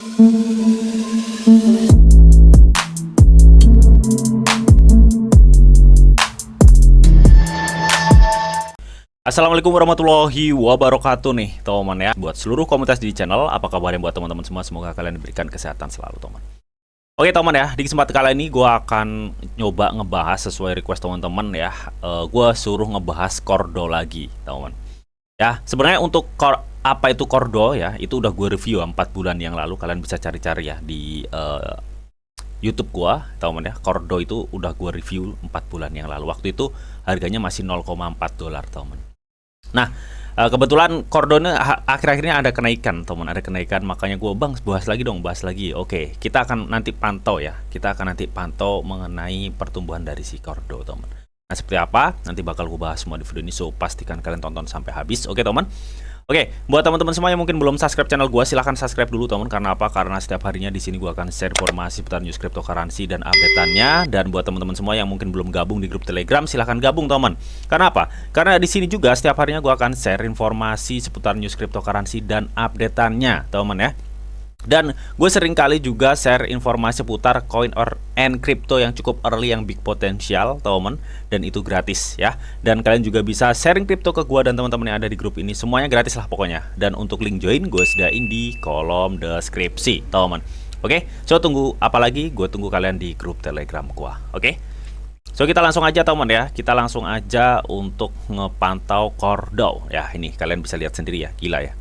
Assalamualaikum warahmatullahi wabarakatuh nih teman ya. Buat seluruh komunitas di channel, apa kabar buat teman-teman semua? Semoga kalian diberikan kesehatan selalu teman. Oke teman ya, di kesempatan kali ini gue akan nyoba ngebahas sesuai request teman-teman ya. Gue suruh ngebahas Cordo lagi teman. Ya sebenarnya untuk apa itu Cordo ya, itu udah gue review 4 bulan yang lalu. Kalian bisa cari-cari ya di YouTube gua, teman ya. Cordo itu udah gue review 4 bulan yang lalu. Waktu itu harganya masih 0,4 dolar teman. Nah, kebetulan Cordo ini akhir-akhir ini ada kenaikan, teman, ada kenaikan, makanya gue bahas lagi. Oke, kita akan nanti pantau ya. Kita akan nanti pantau mengenai pertumbuhan dari si Cordo, teman. Nah, seperti apa? Nanti bakal gue bahas semua di video ini, so pastikan kalian tonton sampai habis. Oke, teman. Oke, buat teman-teman semua yang mungkin belum subscribe channel gue, silahkan subscribe dulu teman. Karena apa? Karena setiap harinya di sini gue akan share informasi seputar news cryptocurrency dan update-annya. Dan buat teman-teman semua yang mungkin belum gabung di grup Telegram, silahkan gabung teman. Karena apa? Karena di sini juga setiap harinya gue akan share informasi seputar news cryptocurrency dan update-annya, teman ya. Dan gue sering kali juga share informasi seputar coin and crypto yang cukup early, yang big potential teman, dan itu gratis ya. Dan kalian juga bisa sharing crypto ke gue dan teman-teman yang ada di grup ini, semuanya gratis lah pokoknya. Dan untuk link join gue sediain di kolom deskripsi teman. Oke, so tunggu apa lagi? Gue tunggu kalian di grup Telegram gue. Oke, so kita langsung aja teman ya. Kita langsung aja untuk ngepantau Cordo ya. Ini kalian bisa lihat sendiri ya, gila ya.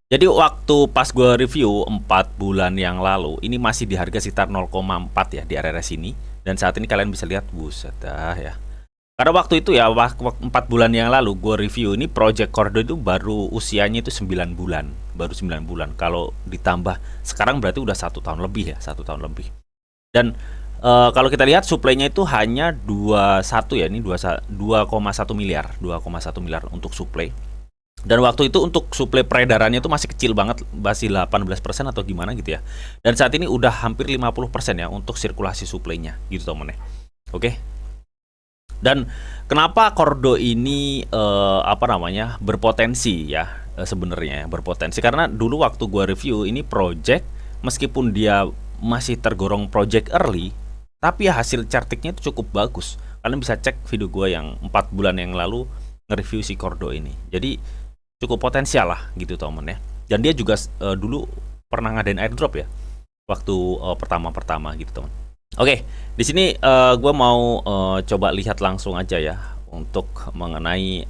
Jadi waktu pas gue review 4 bulan yang lalu, ini masih di harga sekitar 0,4 ya di area sini. Dan saat ini kalian bisa lihat, buset dah ya. Karena waktu itu ya, 4 bulan yang lalu gue review ini Project Cordo itu baru usianya itu 9 bulan. Baru 9 bulan. Kalau ditambah sekarang berarti udah 1 tahun lebih ya, 1 tahun lebih. Dan kalau kita lihat supply-nya itu hanya 21 ya, ini 2,1 miliar, 2,1 miliar untuk supply. Dan waktu itu untuk suplai peredarannya itu masih kecil banget, masih 18% atau gimana gitu ya. Dan saat ini udah hampir 50% ya untuk sirkulasi suplainya gitu temen ya. Oke. Dan kenapa Cordo ini berpotensi ya, sebenarnya berpotensi karena dulu waktu gua review ini project, meskipun dia masih tergolong project early, tapi ya hasil chartingnya itu cukup bagus. Kalian bisa cek video gua yang 4 bulan yang lalu nge-review si Cordo ini. Jadi cukup potensial lah gitu temen ya. Dan dia juga dulu pernah ngadain airdrop ya waktu pertama gitu teman. Oke, di sini gue mau coba lihat langsung aja ya untuk mengenai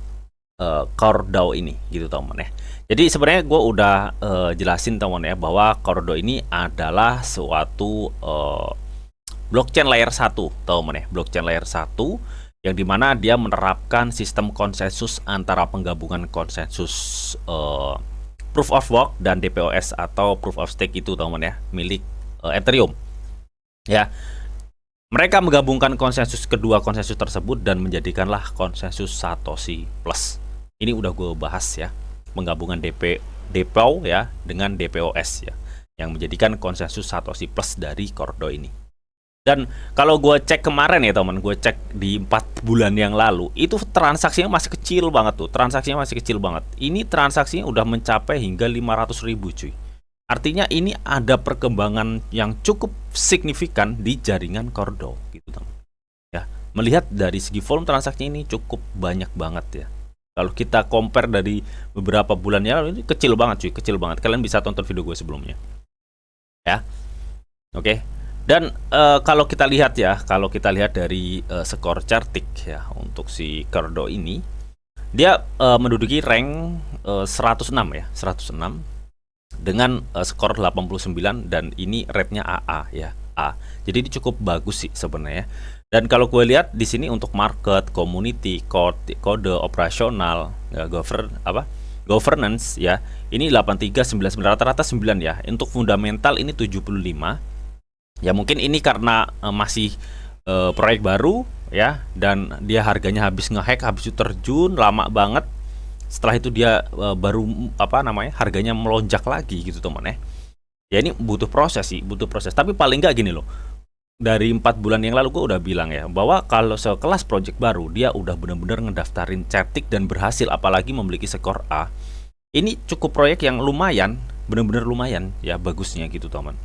Cordo ini gitu teman ya. Jadi sebenarnya gue udah jelasin teman ya bahwa Cordo ini adalah suatu blockchain layer 1 teman ya, blockchain layer 1 yang dimana dia menerapkan sistem konsensus antara penggabungan konsensus proof of work dan DPoS atau proof of stake itu teman ya, milik Ethereum ya. Mereka menggabungkan kedua konsensus tersebut dan menjadikanlah konsensus Satoshi Plus. Ini udah gue bahas ya, penggabungan DPO ya dengan DPoS ya, yang menjadikan konsensus Satoshi Plus dari Cordo ini. Dan kalau gue cek kemarin ya teman, gue cek di 4 bulan yang lalu, itu transaksinya masih kecil banget tuh, transaksinya masih kecil banget. Ini transaksinya udah mencapai hingga 500.000 cuy. Artinya ini ada perkembangan yang cukup signifikan di jaringan Cordo gitu teman. Ya, melihat dari segi volume transaksinya ini cukup banyak banget ya. Kalau kita compare dari beberapa bulan yang lalu, ini kecil banget cuy, kecil banget. Kalian bisa tonton video gue sebelumnya. Ya. Oke. Dan kalau kita lihat ya, dari skor charting ya untuk si Cordo ini, dia menduduki rank 106 ya, 106 dengan skor 89 dan ini rate-nya AA ya, A. Jadi ini cukup bagus sih sebenarnya. Dan kalau gue lihat di sini untuk market, community, kode operasional, governance ya, ini 83, 99, rata-rata 9 ya. Untuk fundamental ini 75. Ya mungkin ini karena masih proyek baru ya, dan dia harganya habis ngehack, habis itu terjun lama banget. Setelah itu dia baru harganya melonjak lagi gitu teman ya. Ya ini butuh proses sih, butuh proses. Tapi paling nggak gini loh, dari 4 bulan yang lalu gue udah bilang ya bahwa kalau sekelas project baru dia udah benar-benar ngedaftarin cetik dan berhasil, apalagi memiliki skor A. Ini cukup proyek yang lumayan bener-bener lumayan ya bagusnya gitu teman.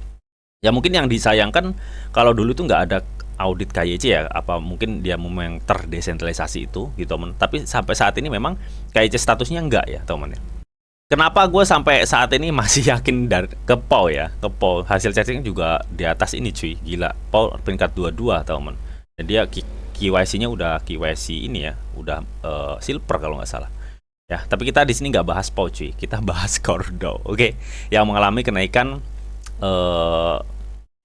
Ya mungkin yang disayangkan kalau dulu tuh nggak ada audit KYC ya, apa mungkin dia memang terdesentralisasi itu gitu teman. Tapi sampai saat ini memang KYC statusnya enggak ya teman ya. Kenapa gue sampai saat ini masih yakin dari ke PAU ya, ke PAU hasil chatting juga di atas ini cuy, gila. PAU peringkat 22 teman. Dan dia KYC-nya udah KYC ini ya, udah silver kalau nggak salah. Ya, tapi kita di sini nggak bahas PAU cuy, kita bahas Cordo. Oke, yang mengalami kenaikan 38%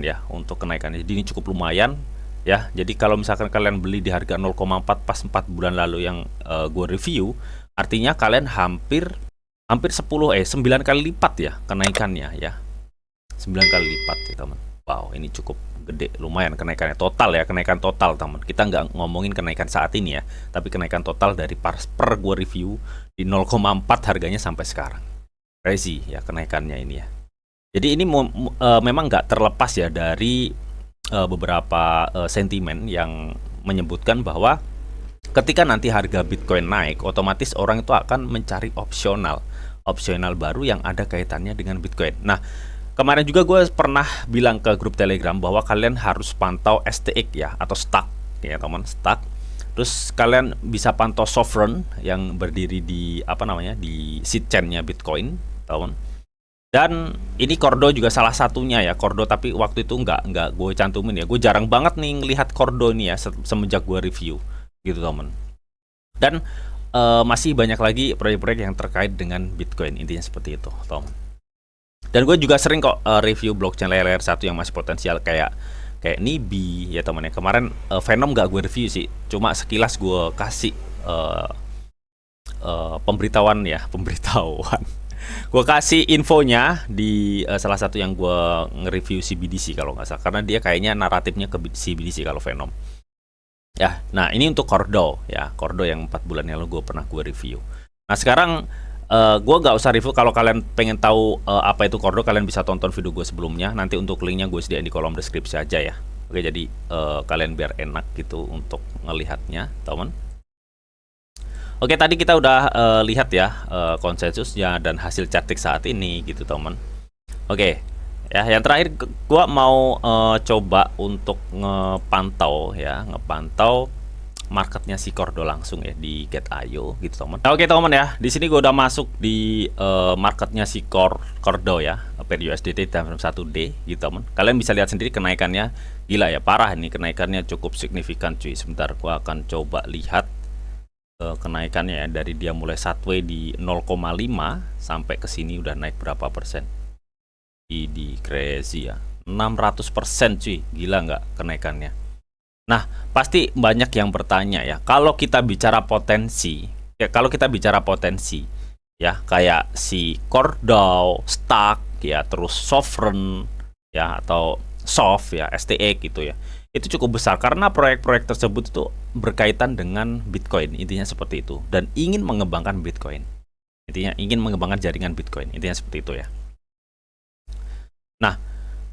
ya untuk kenaikannya. Jadi ini cukup lumayan ya. Jadi kalau misalkan kalian beli di harga 0,4 pas 4 bulan lalu yang gue review, artinya kalian hampir 9 kali lipat ya kenaikannya ya. 9 kali lipat ya teman. Wow, ini cukup gede, lumayan kenaikannya total ya, kenaikan total teman. Kita nggak ngomongin kenaikan saat ini ya, tapi kenaikan total dari per gue review di 0,4 harganya sampai sekarang. Crazy ya kenaikannya ini ya. Jadi ini memang nggak terlepas ya dari beberapa sentimen yang menyebutkan bahwa ketika nanti harga Bitcoin naik, otomatis orang itu akan mencari opsional baru yang ada kaitannya dengan Bitcoin. Nah, kemarin juga gue pernah bilang ke grup Telegram bahwa kalian harus pantau STX ya, atau Stack ya teman, Stack. Terus kalian bisa pantau Sovereign yang berdiri di di sidechain-nya Bitcoin, teman. Dan ini Cordo juga salah satunya ya, Cordo, tapi waktu itu nggak gue cantumin ya. Gue jarang banget nih ngelihat Cordo ini ya semenjak gue review gitu teman. Dan masih banyak lagi proyek-proyek yang terkait dengan Bitcoin, intinya seperti itu teman. Dan gue juga sering kok review blockchain layer 1 yang masih potensial kayak Nibi ya teman ya. Kemarin Venom nggak gue review sih, cuma sekilas gue kasih pemberitahuan. Gue kasih infonya di salah satu yang gue nge-review CBDC kalau nggak salah, karena dia kayaknya naratifnya ke CBDC kalau Venom. Ya, nah ini untuk Cordo ya, Cordo yang 4 bulan yang lalu gue review. Nah sekarang gue nggak usah review. Kalau kalian pengen tahu apa itu Cordo, kalian bisa tonton video gue sebelumnya. Nanti untuk linknya gue sediain di kolom deskripsi aja ya. Oke, jadi kalian biar enak gitu untuk ngelihatnya, teman. Oke, tadi kita udah lihat ya konsensusnya dan hasil charting saat ini gitu teman. Oke, ya yang terakhir gua mau coba untuk ngepantau marketnya si Cordo langsung ya di Get.io gitu teman. Nah, oke teman ya, di sini gua udah masuk di marketnya si Cordo ya, per USDT dalam 1D gitu teman. Kalian bisa lihat sendiri kenaikannya gila ya, parah ini kenaikannya cukup signifikan cuy. Sebentar gua akan coba lihat kenaikannya ya, dari dia mulai Satway di 0,5 sampai ke sini udah naik berapa persen. Di crazy ya, 600% cuy, gila nggak kenaikannya. Nah pasti banyak yang bertanya ya, kalau kita bicara potensi ya, kayak si Cordo, Stack ya, terus Sovereign ya, atau Soft ya, STX gitu ya, itu cukup besar karena proyek-proyek tersebut itu berkaitan dengan Bitcoin, intinya seperti itu, dan ingin mengembangkan Bitcoin, intinya ingin mengembangkan jaringan Bitcoin, intinya seperti itu ya. Nah,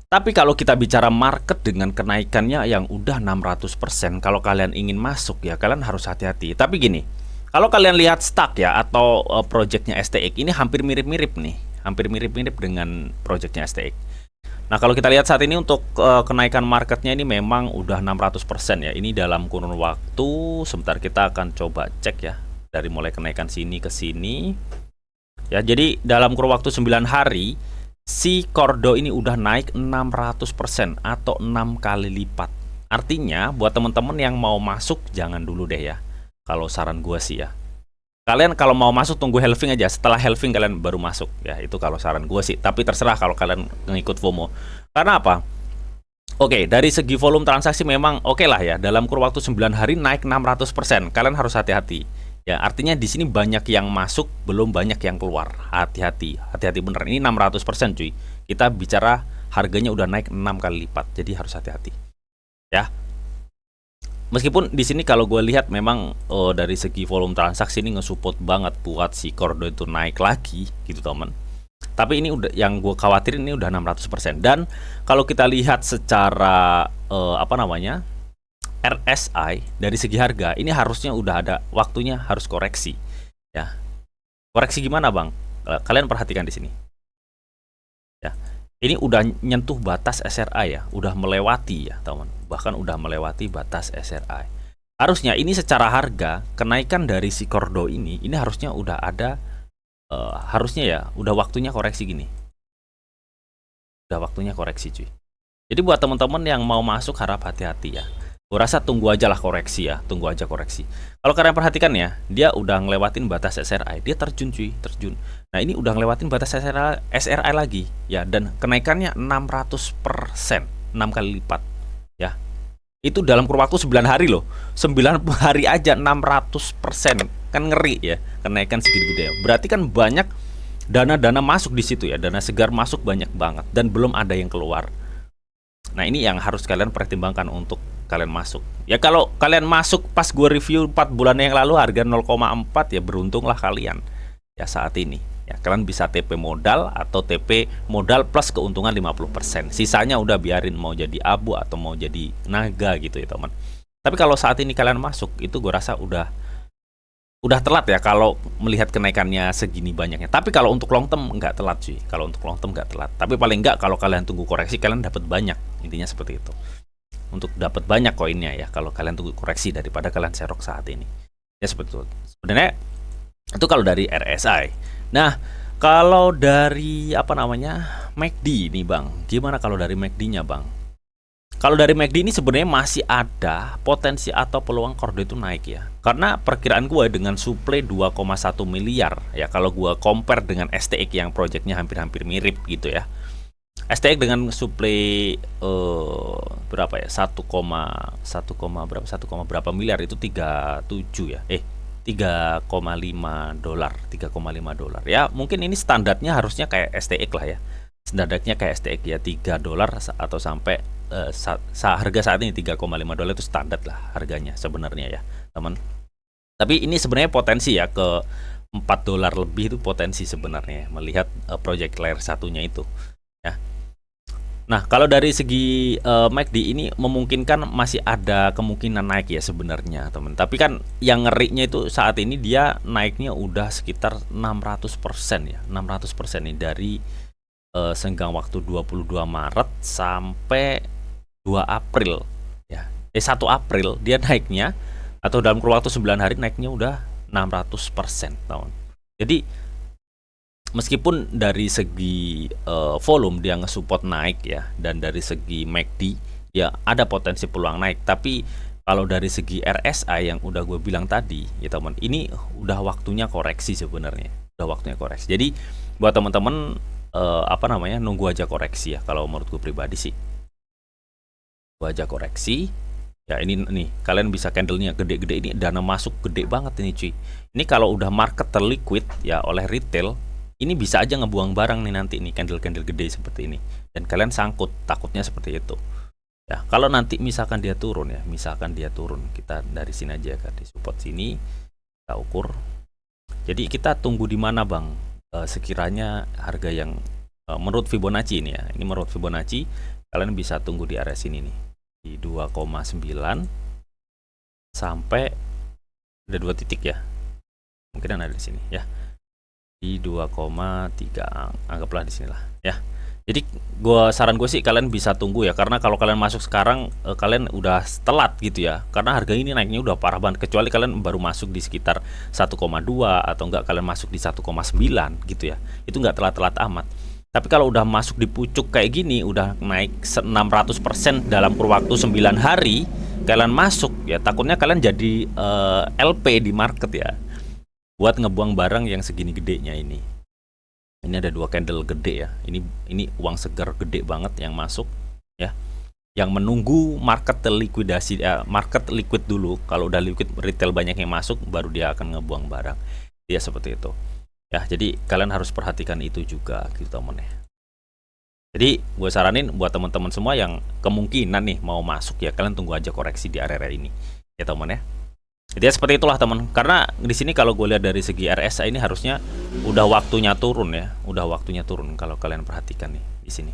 tapi kalau kita bicara market dengan kenaikannya yang udah 600%, kalau kalian ingin masuk ya kalian harus hati-hati. Tapi gini, kalau kalian lihat Stack ya atau projectnya STX ini hampir mirip-mirip nih, hampir mirip-mirip dengan projectnya STX. Nah kalau kita lihat saat ini untuk kenaikan marketnya ini memang udah 600% ya. Ini dalam kurun waktu, sebentar kita akan coba cek ya, dari mulai kenaikan sini ke sini ya. Jadi dalam kurun waktu 9 hari si Cordo ini udah naik 600% atau 6 kali lipat. Artinya buat teman-teman yang mau masuk jangan dulu deh ya, kalau saran gue sih ya. Kalian kalau mau masuk tunggu halving aja, setelah halving kalian baru masuk ya, itu kalau saran gue sih. Tapi terserah kalau kalian ngikut FOMO. Karena apa? Oke, dari segi volume transaksi memang oke lah ya, dalam kurun waktu 9 hari naik 600%. Kalian harus hati-hati ya, artinya di sini banyak yang masuk, belum banyak yang keluar. Hati-hati bener, ini 600% cuy. Kita bicara harganya udah naik 6 kali lipat, jadi harus hati-hati ya. Meskipun di sini kalau gue lihat memang dari segi volume transaksi ini nge-support banget buat si Cordo itu naik lagi gitu teman. Tapi ini udah, yang gue khawatirin ini udah 600%. Dan kalau kita lihat secara RSI dari segi harga, ini harusnya udah ada waktunya harus koreksi ya. Koreksi gimana bang? Kalian perhatikan di sini. Ya. Ini udah nyentuh batas SRI ya, udah melewati ya, teman. Bahkan udah melewati batas SRI. Harusnya ini secara harga kenaikan dari si Cordo ini harusnya udah ada, harusnya ya udah waktunya koreksi gini. Udah waktunya koreksi cuy. Jadi buat teman-teman yang mau masuk harap hati-hati ya. Gue rasa tunggu aja lah koreksi ya, tunggu aja koreksi. Kalau kalian perhatikan ya, dia udah ngelewatin batas SRI, dia terjun cuy, terjun. Nah ini udah ngelewatin batas SRI lagi ya, dan kenaikannya 600%, 6 kali lipat ya. Itu dalam kurun waktu 9 hari loh, 9 hari aja 600%, kan ngeri ya, kenaikan segitu gede ya. Berarti kan banyak dana-dana masuk di situ ya, dana segar masuk banyak banget dan belum ada yang keluar. Nah ini yang harus kalian pertimbangkan untuk kalian masuk. Ya kalau kalian masuk pas gue review 4 bulan yang lalu harga 0,4 ya beruntunglah kalian ya saat ini. Ya kalian bisa TP modal atau TP modal plus keuntungan 50%. Sisanya udah biarin mau jadi abu atau mau jadi naga gitu ya teman. Tapi kalau saat ini kalian masuk itu gue rasa udah telat ya kalau melihat kenaikannya segini banyaknya. Tapi kalau untuk long term nggak telat sih. Kalau untuk long term nggak telat. Tapi paling nggak kalau kalian tunggu koreksi kalian dapat banyak. Intinya seperti itu. Untuk dapat banyak koinnya ya kalau kalian tunggu koreksi daripada kalian serok saat ini. Ya seperti itu. Sebenarnya itu kalau dari RSI. Nah, kalau dari apa namanya? MACD nih, Bang. Gimana kalau dari MACD-nya, Bang? Kalau dari MACD ini sebenarnya masih ada potensi atau peluang Cordo itu naik ya. Karena perkiraan gue dengan suplai 2,1 miliar ya, kalau gue compare dengan STX yang proyeknya hampir-hampir mirip gitu ya. STX dengan suplai berapa ya? 1, berapa? 1, berapa miliar itu 37 ya. 3,5 dolar, 3,5 dolar. Ya, mungkin ini standarnya harusnya kayak STX lah ya. Standarnya kayak STX ya, 3 dolar atau sampai harga saat ini 3,5 dolar itu standar lah harganya sebenarnya ya, teman. Tapi ini sebenarnya potensi ya ke 4 dolar lebih itu potensi sebenarnya melihat project layer satunya itu ya. Nah, kalau dari segi MACD ini memungkinkan masih ada kemungkinan naik ya sebenarnya, teman. Tapi kan yang ngerinya itu saat ini dia naiknya udah sekitar 600% ya. 600% nih dari senggang waktu 22 Maret sampai 2 April ya. 1 April dia naiknya atau dalam kurun waktu 9 hari naiknya udah 600%, teman. Jadi meskipun dari segi volume dia nge-support naik ya, dan dari segi MACD ya ada potensi peluang naik, tapi kalau dari segi RSI yang udah gue bilang tadi ya teman, ini udah waktunya koreksi sebenarnya, udah waktunya koreksi. Jadi buat teman-teman apa namanya, nunggu aja koreksi ya kalau menurut gue pribadi sih, gue aja koreksi ya. Ini nih kalian bisa candlenya gede-gede, ini dana masuk gede banget ini cuy. Ini kalau udah market terliquid ya oleh retail, ini bisa aja ngebuang barang nih nanti nih, candle-candle gede seperti ini, dan kalian sangkut, takutnya seperti itu ya. Kalau nanti misalkan dia turun ya, misalkan dia turun, kita dari sini aja kan, di support sini kita ukur. Jadi kita tunggu di mana, Bang, sekiranya harga yang menurut Fibonacci ini ya, ini menurut Fibonacci kalian bisa tunggu di area sini nih, di 2,9 sampai ada 2 titik ya, mungkin ada di sini ya, di 2,3, anggaplah di sinilah ya. Jadi saran gue sih kalian bisa tunggu ya, karena kalau kalian masuk sekarang kalian udah telat gitu ya, karena harga ini naiknya udah parah banget. Kecuali kalian baru masuk di sekitar 1,2 atau enggak kalian masuk di 1,9 gitu ya, itu enggak telat-telat amat. Tapi kalau udah masuk di pucuk kayak gini, udah naik 600% dalam kurun waktu 9 hari kalian masuk ya, takutnya kalian jadi LP di market ya, buat ngebuang barang yang segini gedenya ini. Ini ada 2 candle gede ya. Ini uang segar gede banget yang masuk ya. Yang menunggu market terlikuidasi, market liquid dulu. Kalau udah liquid, retail banyak yang masuk, baru dia akan ngebuang barang. Dia seperti itu. Ya, jadi kalian harus perhatikan itu juga gitu temen ya. Jadi gue saranin buat teman-teman semua yang kemungkinan nih mau masuk ya, kalian tunggu aja koreksi di area ini ya teman ya. Jadi ya seperti itulah teman. Karena di sini kalau gue lihat dari segi RSI ini harusnya udah waktunya turun ya, udah waktunya turun kalau kalian perhatikan nih di sini.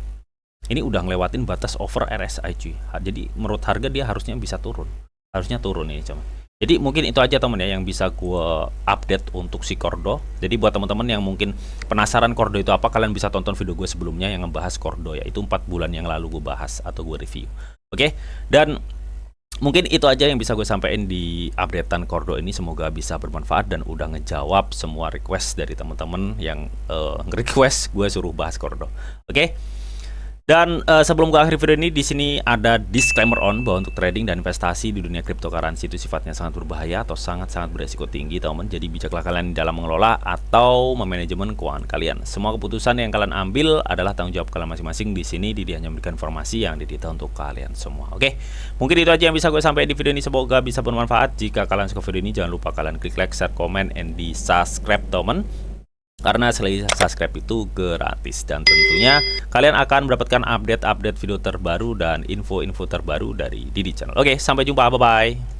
Ini udah ngelewatin batas over RSI cuy. Jadi menurut harga dia harusnya bisa turun, harusnya turun nih cuman. Jadi mungkin itu aja temen ya yang bisa gue update untuk si Cordo. Jadi buat teman-teman yang mungkin penasaran Cordo itu apa, kalian bisa tonton video gue sebelumnya yang ngebahas Cordo ya. Itu 4 bulan yang lalu gue bahas atau gue review. Oke, dan mungkin itu aja yang bisa gue sampaikan di updatean Cordo ini. Semoga bisa bermanfaat dan udah ngejawab semua request dari teman-teman yang nge-request gue suruh bahas Cordo. Oke. Dan sebelum gue akhiri video ini, di sini ada disclaimer on bahwa untuk trading dan investasi di dunia cryptocurrency itu sifatnya sangat berbahaya atau sangat-sangat beresiko tinggi, teman-teman. Jadi bijaklah kalian dalam mengelola atau memanajemen keuangan kalian. Semua keputusan yang kalian ambil adalah tanggung jawab kalian masing-masing. Di sini Didi hanya memberikan informasi yang didita untuk kalian semua. Oke, mungkin itu aja yang bisa gue sampaikan di video ini. Semoga bisa bermanfaat. Jika kalian suka video ini, jangan lupa kalian klik like, share, comment, and di subscribe, teman. Karena selain subscribe itu gratis dan tentunya kalian akan mendapatkan update-update video terbaru dan info-info terbaru dari Didi Channel. Oke, sampai jumpa, bye-bye.